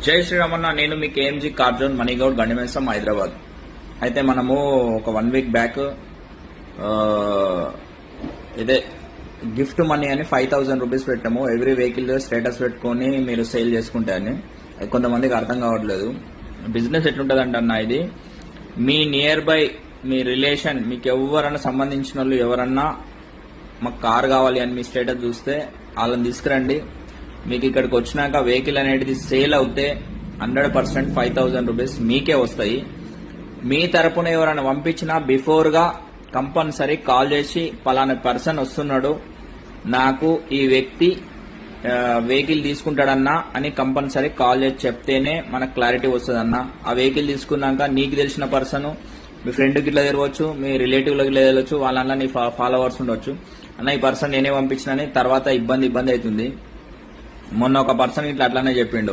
జై శ్రీరామన్న. నేను మీ కేఎంజీ కార్జోన్ మనీగౌడ్ గండిమేసం హైదరాబాద్. అయితే మనము ఒక 1 వీక్ బ్యాక్ ఇదే గిఫ్ట్ మనీ అని 5,000 రూపీస్ పెట్టాము. ఎవ్రీ వెహికల్ స్టేటస్ పెట్టుకొని మీరు సేల్ చేసుకుంటే అని. కొంతమందికి అర్థం కావట్లేదు. బిజినెస్ ఎట్లుంటదంట అన్న, ఇది మీ నియర్ బై మీ రిలేషన్ మీకు ఎవరన్నా సంబంధించిన వాళ్ళు ఎవరన్నా మాకు కార్ కావాలి అని మీ స్టేటస్ చూస్తే వాళ్ళని తీసుకురండి. మీకు ఇక్కడికి వచ్చినాక వెహికల్ అనేది సేల్ అవుతే 100% 5,000 రూపీస్ మీకే వస్తాయి. మీ తరపున ఎవరైనా పంపించినా బిఫోర్ గా కంపల్సరీ కాల్ చేసి పలానా పర్సన్ వస్తున్నాడు, నాకు ఈ వ్యక్తి వెహికల్ తీసుకుంటాడన్నా అని కంపల్సరీ కాల్ చేసి చెప్తేనే మనకు క్లారిటీ వస్తుందన్న. ఆ వెహికల్ తీసుకున్నాక నీకు తెలిసిన పర్సన్ మీ ఫ్రెండ్కి ఇట్లా తెరవచ్చు, మీ రిలేటివ్లకి ఇట్లా తెరవచ్చు, వాళ్ళ నీ ఫాలోవర్స్ ఉండొచ్చు. అన్న ఈ పర్సన్ నేనే పంపించినని తర్వాత ఇబ్బంది అవుతుంది. మొన్న ఒక పర్సన్ ఇట్లా అట్లానే చెప్పిండు,